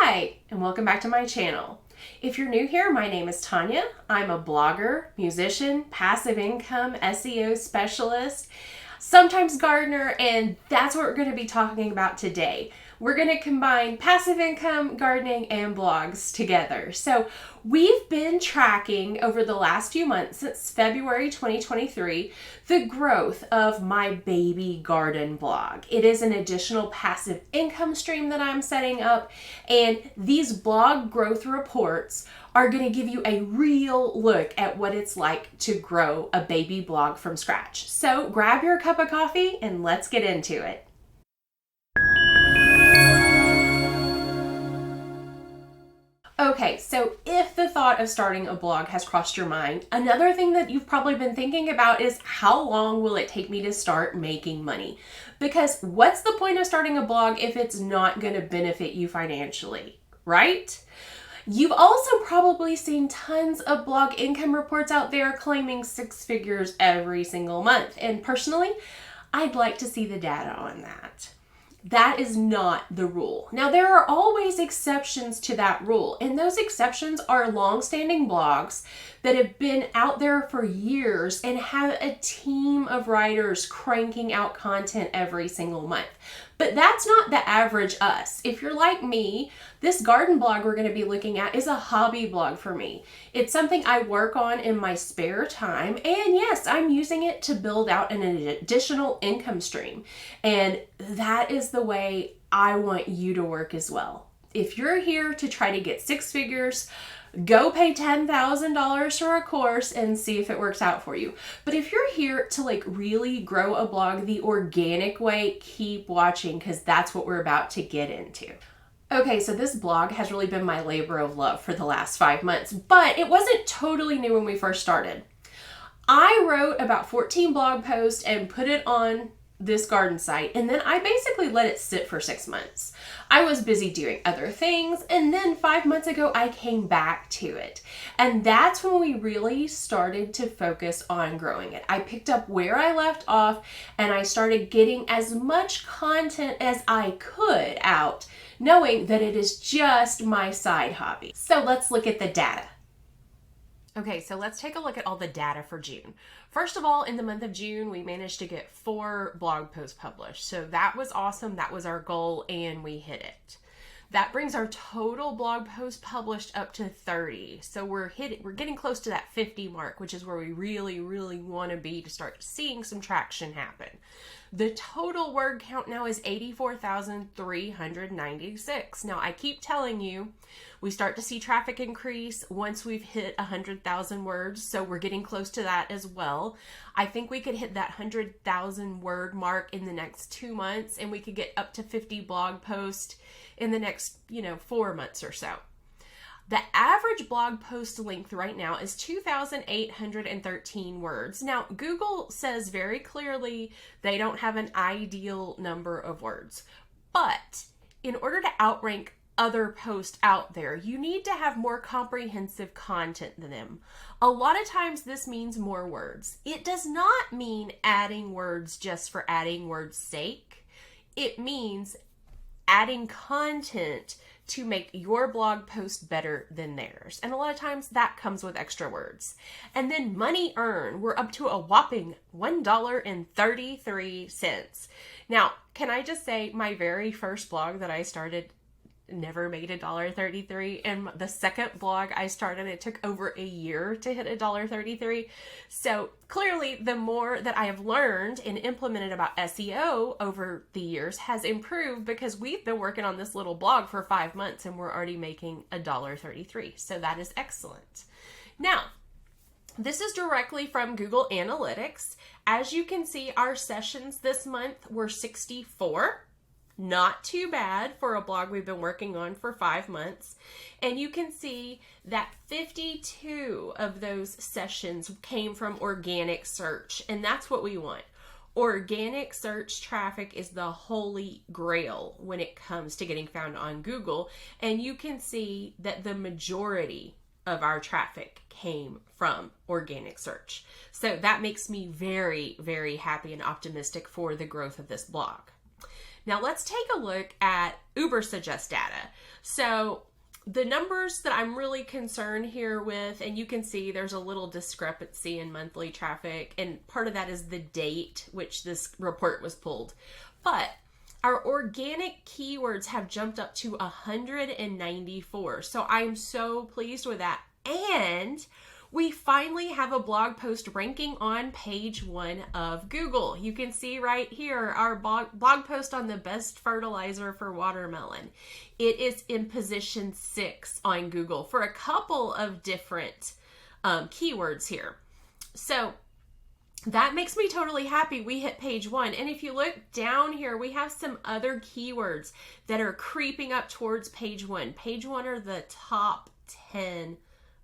Hi, and welcome back to my channel. If you're new here, my name is Tanya. I'm a blogger, musician, passive income, SEO specialist, sometimes gardener, and that's what we're going to be talking about today. We're going to combine passive income, gardening, and blogs together. So we've been tracking over the last few months, since February 2023, the growth of my baby garden blog. It is an additional passive income stream that I'm setting up, and these blog growth reports are going to give you a real look at what it's like to grow a baby blog from scratch. So grab your cup of coffee and let's get into it. Okay, so if the thought of starting a blog has crossed your mind, another thing that you've probably been thinking about is how long will it take me to start making money? Because what's the point of starting a blog if it's not going to benefit you financially, right? You've also probably seen tons of blog income reports out there claiming six figures every single month. And personally, I'd like to see the data on that. That is not the rule. Now, there are always exceptions to that rule, and those exceptions are long-standing blogs that have been out there for years and have a team of writers cranking out content every single month. But that's not the average us. If you're like me, this garden blog we're going to be looking at is a hobby blog for me. It's something I work on in my spare time, and yes, I'm using it to build out an additional income stream. And that is the way I want you to work as well. If you're here to try to get six figures, go pay $10,000 for a course and see if it works out for you. But if you're here to really grow a blog the organic way, keep watching because that's what we're about to get into. Okay, so this blog has really been my labor of love for the last 5 months, but it wasn't totally new when we first started. I wrote about 14 blog posts and put it on this garden site, and then I basically let it sit for 6 months. I was busy doing other things, and then 5 months ago I came back to it, and that's when we really started to focus on growing it. I picked up where I left off, and I started getting as much content as I could out, knowing that it is just my side hobby. So let's look at the data. Okay, so let's take a look at all the data for June. First of all, in the month of June, we managed to get 4 blog posts published. So that was awesome. That was our goal, and we hit it. That brings our total blog posts published up to 30. So we're getting close to that 50 mark, which is where we really, really want to be to start seeing some traction happen. The total word count now is 84,396. Now, I keep telling you, we start to see traffic increase once we've hit 100,000 words, so we're getting close to that as well. I think we could hit that 100,000 word mark in the next 2 months, and we could get up to 50 blog posts in the next, 4 months or so. The average blog post length right now is 2,813 words. Now, Google says very clearly they don't have an ideal number of words, but in order to outrank other posts out there, you need to have more comprehensive content than them. A lot of times this means more words. It does not mean adding words just for adding words' sake. It means adding content to make your blog post better than theirs. And a lot of times that comes with extra words. And then money earned, we're up to a whopping $1.33. Now, can I just say my very first blog that I started never made $1.33, and the second blog I started, it took over a year to hit $1.33. So clearly the more that I have learned and implemented about SEO over the years has improved, because we've been working on this little blog for 5 months and we're already making $1.33. So that is excellent. Now, this is directly from Google Analytics. As you can see, our sessions this month were 64. Not too bad for a blog we've been working on for 5 months. And you can see that 52 of those sessions came from organic search, and that's what we want. Organic search traffic is the holy grail when it comes to getting found on Google, and you can see that the majority of our traffic came from organic search. So that makes me very, very happy and optimistic for the growth of this blog. Now let's take a look at Ubersuggest data. So the numbers that I'm really concerned here with, and you can see there's a little discrepancy in monthly traffic, and part of that is the date which this report was pulled. But our organic keywords have jumped up to 194. So I'm so pleased with that. And we finally have a blog post ranking on page 1 of Google. You can see right here our blog post on the best fertilizer for watermelon. It is in position 6 on Google for a couple of different keywords here. So that makes me totally happy. We hit page 1. And if you look down here, we have some other keywords that are creeping up towards page 1. Page 1 are the top 10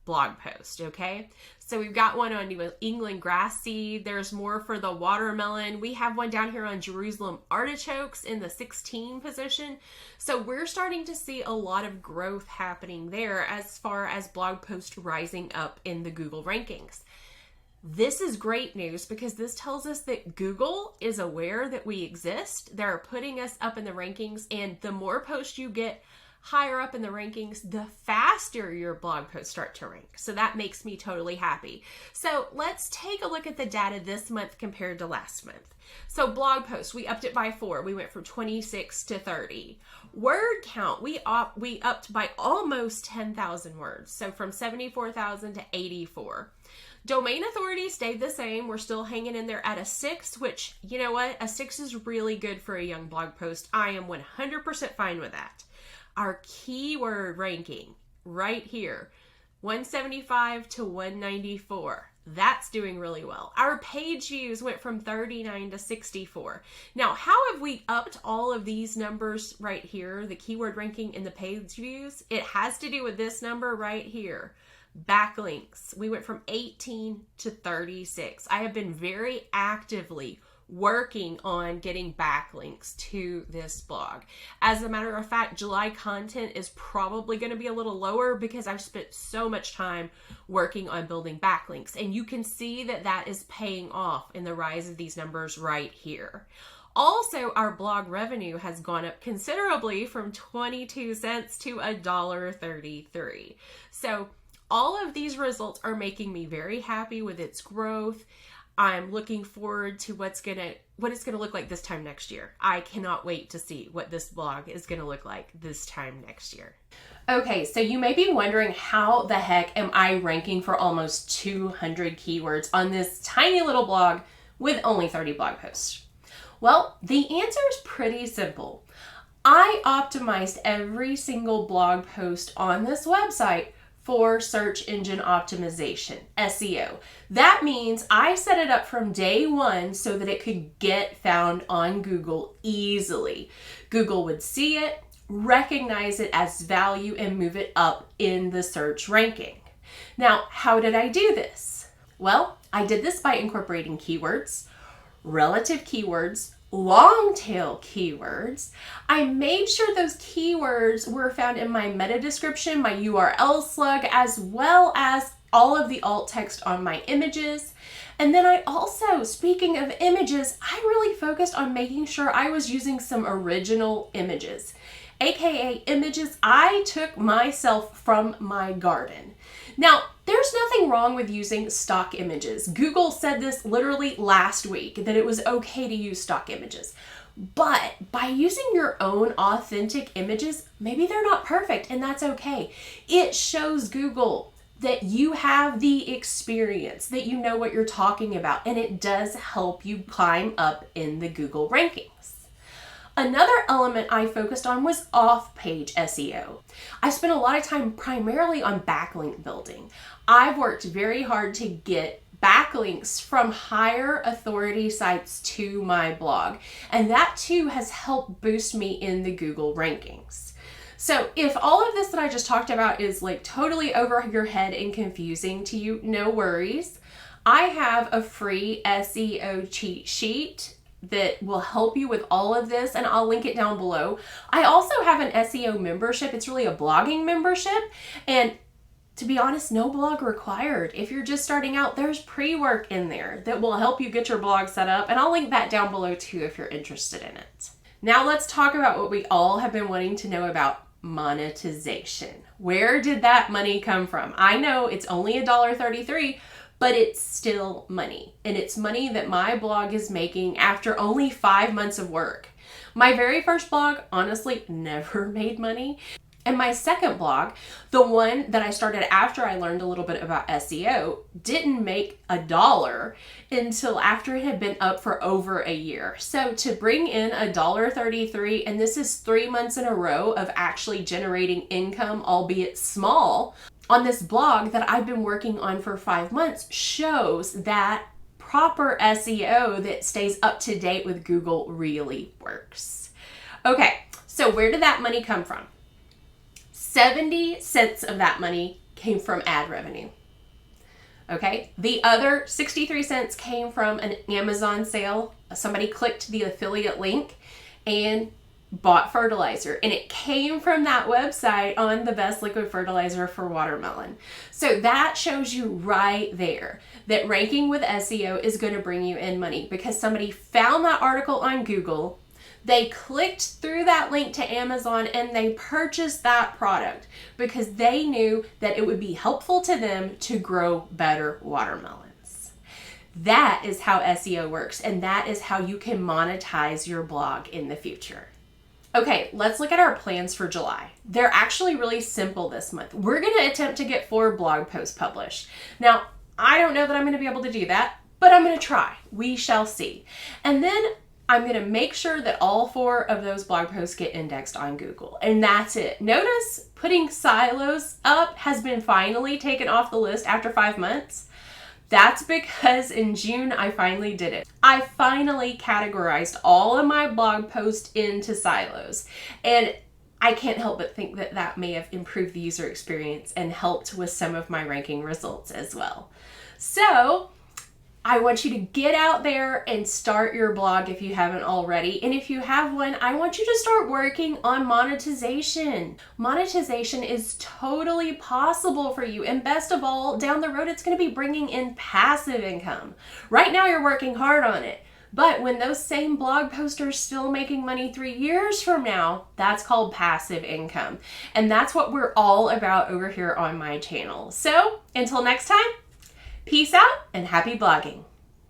blog post, okay? So we've got one on New England grass seed. There's more for the watermelon. We have one down here on Jerusalem artichokes in the 16 position. So we're starting to see a lot of growth happening there as far as blog posts rising up in the Google rankings. This is great news because this tells us that Google is aware that we exist. They're putting us up in the rankings, and the more posts you get higher up in the rankings, the faster your blog posts start to rank. So that makes me totally happy. So let's take a look at the data this month compared to last month. So blog posts, we upped it by 4. We went from 26 to 30. Word count, we upped by almost 10,000 words. So from 74,000 to 84. Domain authority stayed the same. We're still hanging in there at a 6, which, you know what? A 6 is really good for a young blog post. I am 100% fine with that. Our keyword ranking right here, 175 to 194. That's doing really well. Our page views went from 39 to 64. Now, how have we upped all of these numbers right here, the keyword ranking and the page views? It has to do with this number right here. Backlinks. We went from 18 to 36. I have been very actively working on getting backlinks to this blog. As a matter of fact, July content is probably going to be a little lower because I've spent so much time working on building backlinks. And you can see that that is paying off in the rise of these numbers right here. Also, our blog revenue has gone up considerably from 22 cents to $1.33. So all of these results are making me very happy with its growth. I'm looking forward to what it's gonna look like this time next year. I cannot wait to see what this blog is gonna look like this time next year. Okay, so you may be wondering, how the heck am I ranking for almost 200 keywords on this tiny little blog with only 30 blog posts? Well, the answer is pretty simple. I optimized every single blog post on this website for search engine optimization, SEO. That means I set it up from day 1 so that it could get found on Google easily. Google would see it, recognize it as value, and move it up in the search ranking. Now, how did I do this? Well, I did this by incorporating keywords, relative keywords, long tail keywords. I made sure those keywords were found in my meta description, my URL slug, as well as all of the alt text on my images. And then I also, speaking of images, I really focused on making sure I was using some original images, aka images I took myself from my garden. Now, there's nothing wrong with using stock images. Google said this literally last week, that it was okay to use stock images. But by using your own authentic images, maybe they're not perfect, and that's okay. It shows Google that you have the experience, that you know what you're talking about, and it does help you climb up in the Google rankings. Another element I focused on was off-page SEO. I spent a lot of time primarily on backlink building. I've worked very hard to get backlinks from higher authority sites to my blog, and that too has helped boost me in the Google rankings. So if all of this that I just talked about is like totally over your head and confusing to you, no worries. I have a free SEO cheat sheet that will help you with all of this, and I'll link it down below. I also have an SEO membership. It's really a blogging membership, and to be honest, no blog required. If you're just starting out, there's pre-work in there that will help you get your blog set up, and I'll link that down below too if you're interested in it. Now let's talk about what we all have been wanting to know about: monetization. Where did that money come from? I know it's only $1.33, but it's still money. And it's money that my blog is making after only 5 months of work. My very first blog, honestly, never made money. And my second blog, the one that I started after I learned a little bit about SEO, didn't make $1 until after it had been up for over a year. So to bring in $1.33, and this is 3 months in a row of actually generating income, albeit small, on this blog that I've been working on for 5 months, shows that proper SEO that stays up to date with Google really works. Okay, so where did that money come from? 70 cents of that money came from ad revenue. Okay, the other 63 cents came from an Amazon sale. Somebody clicked the affiliate link and bought fertilizer, and it came from that website on the best liquid fertilizer for watermelon. So that shows you right there that ranking with SEO is going to bring you in money because somebody found that article on Google. They clicked through that link to Amazon and they purchased that product because they knew that it would be helpful to them to grow better watermelons. That is how SEO works, and that is how you can monetize your blog in the future. Okay, let's look at our plans for July. They're actually really simple this month. We're going to attempt to get 4 blog posts published. Now, I don't know that I'm going to be able to do that, but I'm going to try. We shall see. And then I'm going to make sure that all 4 of those blog posts get indexed on Google. And that's it. Notice putting silos up has been finally taken off the list after 5 months. That's because in June, I finally did it. I finally categorized all of my blog posts into silos. And I can't help but think that that may have improved the user experience and helped with some of my ranking results as well. So I want you to get out there and start your blog if you haven't already. And if you have one, I want you to start working on monetization. Monetization is totally possible for you. And best of all, down the road, it's going to be bringing in passive income. Right now, you're working hard on it. But when those same blog posts are still making money 3 years from now, that's called passive income. And that's what we're all about over here on my channel. So until next time, peace out and happy blogging.